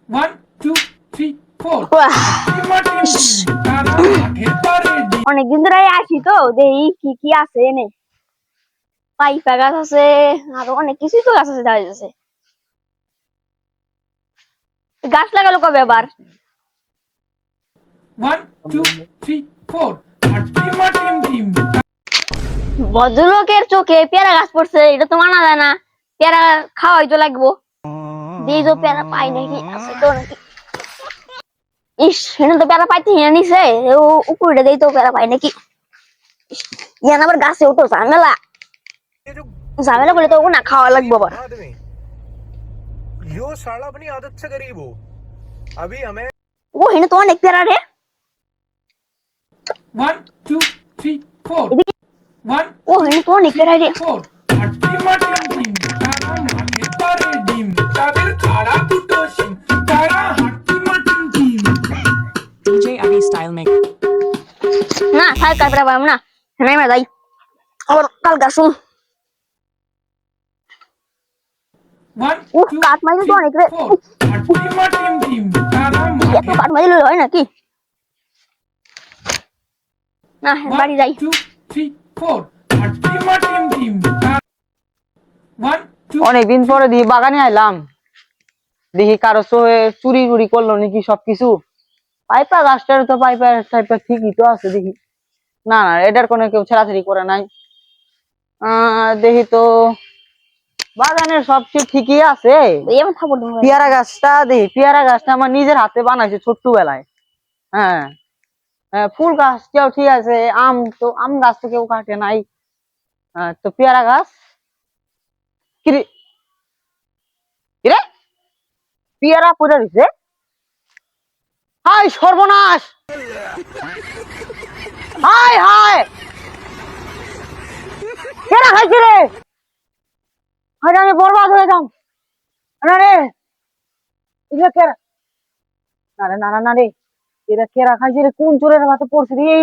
1 2 3 4 অনেকদিন ধরে আসি তো দেখি কি কি আছে এনে পাইপা গাছ আছে আরো অনেক কিছুই তো গাছ আছে দেখা যাচ্ছে গাছ লাগালো কবে আবার 1 2 3 4 ভদ্রলোকের চোখে পেয়ারা গাছ পড়ছে এটা তো মানা যায় না পেয়ারা খাওয়াই তো লাগবো দিয়ে তো পেয়ারা পাই নাকি আছে তো নাকি ইস হেন তো পেয়ারা পাইতে হিনে নিছে ও উপরে দেই তো পেয়ারা পাই নাকি ইয়ান আবার গাছে উঠো ঝামেলা ঝামেলা করলে তো না খাওয়া লাগবো আবার यो साला अपनी आदत से गरीब हो अभी हमें ও হেনে তো অনেক পেয়ারা রে 1 2 3 4 এদিকে 1 ও হেনে তো অনেক পেয়ারা রে 4 হাট্টি মাটিম টিম তারা মাঠে পারে ডিম তাদের খাড়া দুটো শিম তারা হাট্টি মাটিম team DJ Abby Style Mix. না খাই কাই পেয়ারা পাবো না হেনে মা যাই আবার কাল গাছুম 1 উহ 2 কাঠ মাইলে তো অনেক রে 4 হাট্টি মাটিম টিম তারা এত কাঠ মাইলে হয় নাকি না বাড়ি যাই 2 3 4 হাট্টি মাটিম টিম 1 2 অনেকদিন পরে দিয়ে বাগানে আইলাম দেখি কারো চুরি টুরি করলো নাকি সবকিছু পাইপা গাছটার তো পাইপা টাইপা ঠিকই তো আছে দেখি না না এটার কোনো কেউ ছেড়াছাড়ি করে নাই দেখি তো বাগানের সবকিছু ঠিকই আছে এমন থাপড় দিন পেয়ারা গাছটা দেখি পেয়ারা গাছটা আমার নিজের হাতে বানাইছে ছোট্টবেলায় হ্যাঁ ফুল গাছটাও ঠিক আছে আম গাছ তো কেউ কাটে নাই তো পেয়ারা গাছ কিরে কিরে পেয়ারা পড়ে রয়েছে হাই সর্বনাশ হাই হাই কেনা খাইছে রে হাই আমি বরবাদ হয়ে যাম না রে এগুলো কেরা না রে না না না রে এরা কেরা খাইছে রে কোন চোরের হাতে পড়ছে রে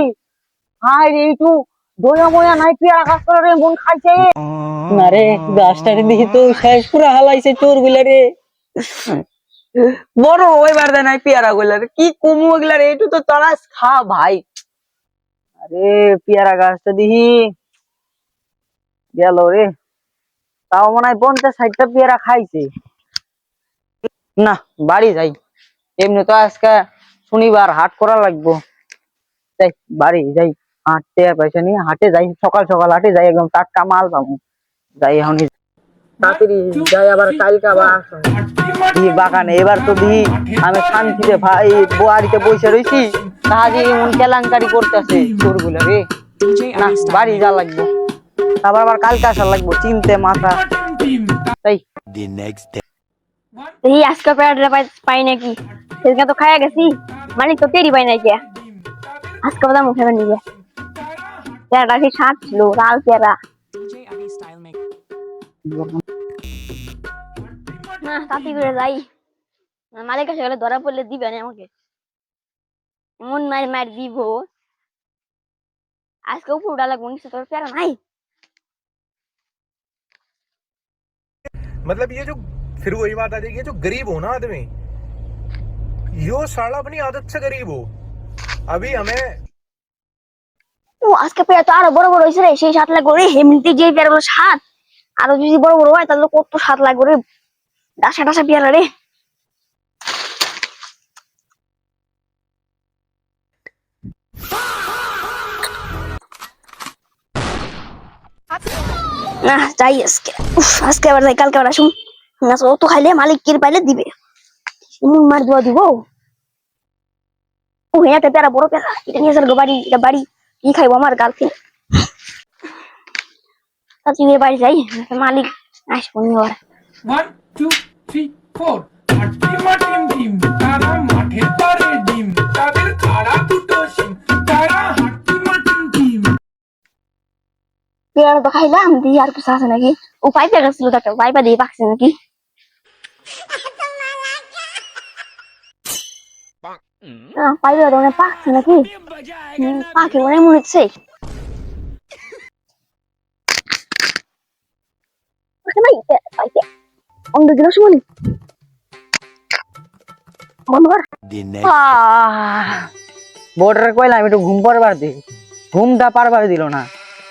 হাই রে একটু দয়া ময়া নাই পেয়ারা গাছ করে রে মন খাইছে না রে গাছটারে দেখি তো শেষ পুরা হালাইছে চোর গুলা রে বড় ওইবার দেয় নাই পেয়ারা গুলা রে কি কমু ওগুলা রে একটু তো তলাস খা ভাই আরে পেয়ারা গাছটা দেখি গেল রে তাও মনে হয় 50-60টা পেয়ারা খাইছে না বাড়ি যাই এমনি তো আজকে শনিবার হাট করা লাগবো যাই বাড়ি যাই হাঁটতে পয়সা নিয়ে হাটে যাই সকাল সকাল হাটে যাই একদম টাটকা মাল পাবো যাই এখন তাড়াতাড়ি যাই আবার কালকে আবার আসো এই বাগানে এবার তো দিই আমি শান্তিতে ভাই বাড়িতে বসে রয়েছি কাজে এমন কেলাঙ্কারি করতেছে চোরগুলো রে DJ না Abby Style বাড়ি যা লাগবো তারপর আবার কালকে আসা লাগবো চিনতে মাথা তাই এই আজকে পেয়ারা পাই নাকি সেদিন তো খাইয়া গেছি মানে তো তেরি পাই নাকি আজকে বাদা মুখে নিয়ে পেয়ারাটা কি স্বাদ ছিল লাল পেয়ারা DJ Abby Style Mix. না তাঁতি করে যাই মালিক কাছে গেলে ধরা পড়লে দিবে না আমাকে এমন মার মার দিব আজকে উপর উঠা লাগবো নিশ্চয় তোর পেয়ারা নাই मतलब ये जो फिर वही बात आ जाएगी जो गरीब हो ना आदमी यो साला अपनी आदत से गरीब हो अभी हमें ও আজকে পেয়ারা তো আরো বড় বড় হয়েছে রে সেই স্বাদ লাগবে রে এমনিতে যে পেয়ারাগুলো স্বাদ আরো যদি বড় বড় হয় তাহলে কত স্বাদ লাগবে রে ডাসা ডাসা পেয়ারা রে না যাই আজকে আজকে আবার যাই কালকে আবার আসুন না ও তো খাইলে মালিক কির পাইলে দিবে মার দেওয়া দিব ও একটা পেয়ারা বড় পেয়ারা এটা নিয়ে যাবো বাড়ি এটা বাড়ি কি খাইবো আমার গার্লফ্রেন্ড তাহলে বাড়ি যাই মালিক আসবো নি আবার 1 2 3 4 হাট্টি মাটিম টিম তারা মাঠে পারে ডিম তাদের খাড়া দুটো শিম তারা হাট্টি মাটিম টিম পেয়ারা তো খাইলাম দিয়ে আর কিছু আছে নাকি ও পাইপে গেছিল একটা পাইপা দিয়ে পাকছে নাকি পাইপে তো পাকছে নাকি পাকে মনে মনে হচ্ছে পাইপে অন্য দিন সময় বন্ধ কর। The next বোর্ডার কইলাম একটু ঘুম পারবার দি, ঘুমটা পারবার দিল না।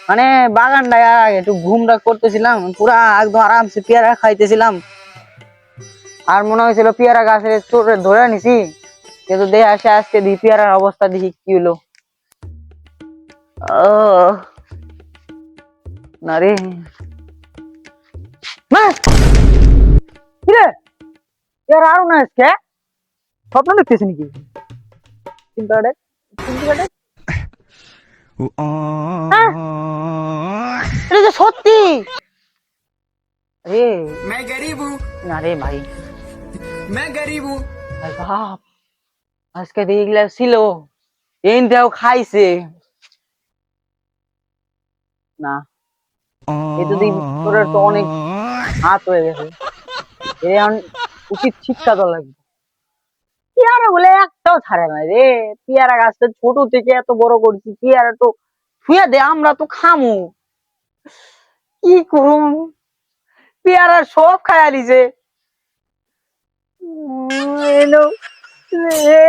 মানে বাগানটা একটু ঘুমটা করতেছিলাম, পুরা একদম আরামসে পেয়ারা খাইতেছিলাম, আর মনে হয়েছিল পেয়ারা গাছে চোরে ধরে নিছি, কিন্তু দেখে আসে আজকে দি পেয়ারার অবস্থা দেখি কি হলো। না রে মা, কিরে পেয়ারা আরো না আজকে স্বপ্ন দেখতেছি নাকি? চিন্তা করে এটা যে সত্যি রে। मैं गरीब हूँ না রে ভাই, मैं गरीब हूँ ভাই বাপ, আজকে দেখলে ছিল এইটাও খাইছে না, এই তো দেখি তোর তো অনেক হাত হয়ে গেছে, এর এখন উচিত শিক্ষা তো লাগবে। পেয়ারা বলে একটাও ছাড়ে না রে, পেয়ারা গাছটা ছোট থেকে এত বড় করছি, পেয়ারা তো ছুঁয়ে দে, আমরা তো খামু, কি করুম, পেয়ারা সব খাইয়া দিছে। এনো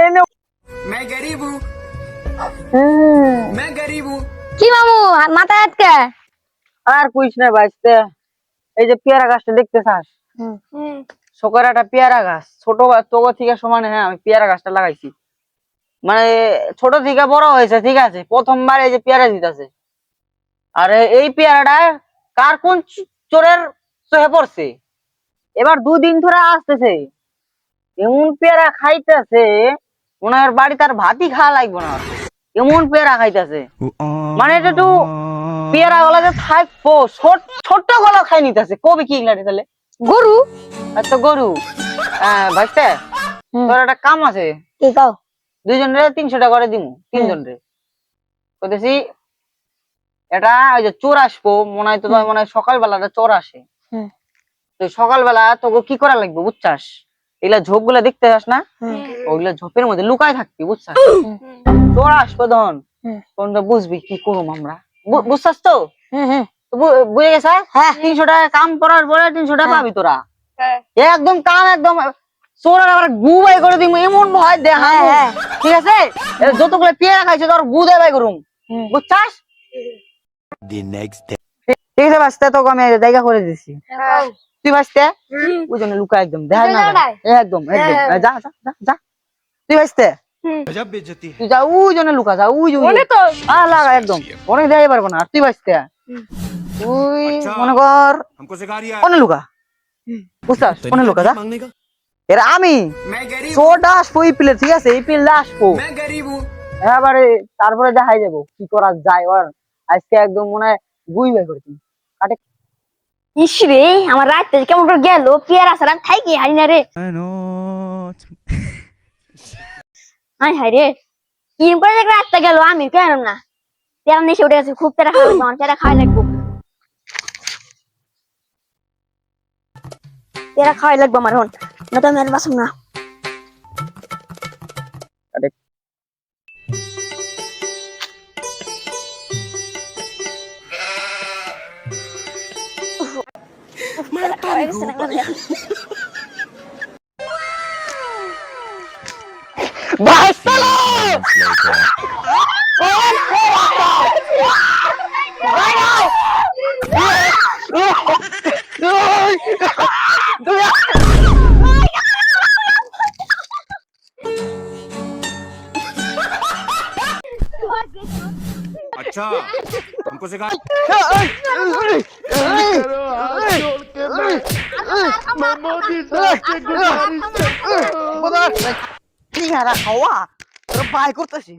এনো मैं गरीब हूँ मैं गरीब हूँ কি মামু মাথায় আটকে? আর কইস না বাঁচতে, এই যে পেয়ারা গাছটা দেখতে চাস, শোকের একটা পেয়ারা গাছ, ছোট তোগো থেকে সমানে, হ্যাঁ আমি পেয়ারা গাছটা লাগাইছি, মানে ছোট থেকে বড় হয়েছে, ঠিক আছে, প্রথমবার এই যে পেয়ারা দিতেছে, আর এই পেয়ারাটা কার কোন চোরের চোখে পড়ছে, এবার 2 দিন ধরে আসতেছে, এমন পেয়ারা খাইতেছে মনে হয় বাড়ি তার ভাতই খাওয়া লাগবে না, এমন পেয়ারা খাইতেছে, মানে এটা তো পেয়ারা গলা যে থাকবো, ছোট্ট গলা খাই নিতেছে, কবি কি ইংলাটি তাহলে গরু। আচ্ছা গরু। ভাইস্তে তোর একটা কাম আছে, কি কও? 2 জনের 300 টাকা করে দিমু, 3 জনের কইতেছি, এটা ওই যে চোর আসবো মনে হয়, তো মনে হয় সকালবেলাটা চোর আসে, তো সকালবেলা তোকে কি করা লাগবে বুঝছাস, এগুলা ঝোপ গুলা দেখতে চাস না, ওইগুলা ঝোপের মধ্যে লুকায় থাকবি বুঝছাস, চোর আসবো তখন তখন তো বুঝবি কি করুম আমরা, বুঝছাস তো? বুঝে গেছ? 300 টাকা কাম করার পরে 300 টাকা পাবি তোরা, একদম কাম একদম চোরের আবার গু বাই করে দিব, এমন ভয় দেখা, ঠিক আছে, যতগুলো পেয়ারা খাইছে তোর গু দেয় বাই করুম, বুঝছাস? the next day. ঠিক আছে বাঁচতে, তোকে আমি জায়গা করে দিছি, তুই বাঁচতে ওই জন্য লুকা একদম দেখা না যায়। একদম একদম যা যা যা যা, তুই বাঁচতে गजब बेइज्जती है। তুই যা, ওই জন্য লুকা যা, ওই জন্য লাগা একদম অনেক দেখাই পারবো না, আর তুই বাঁচতে তুই মনে কর हमको सिखा रही है কোনে লুকা, বুঝছাস কোনে লুকা যা, मांगने का। এর আমি मैं गरीब চোরটা আসবো এই পিলে, ঠিক আছে, এই পিলে আসবো, मैं गरीब हूँ এবারে তারপরে দেখাই যাবো কি করা যায়, আর আজকে একদম মনে হয় গুই বাই করছি কাটে। ইস রে, আমার রাত কেমন করে গেল, পেয়ারা সারা খাই কি হারি না রে, হাই হাই রে, কি করে যে রাতটা গেল আমি কেন না, পেয়ারা নেশে উঠে গেছে, খুব পেয়ারা খাওয়া লাগবে, আমার পেয়ারা খাওয়াই লাগবো, পেয়ারা খাওয়াই লাগবো আমার, হন না তো আমি আর বাসুম না। अच्छा हमको सिखा খাওয়া তোর পায় করতেছি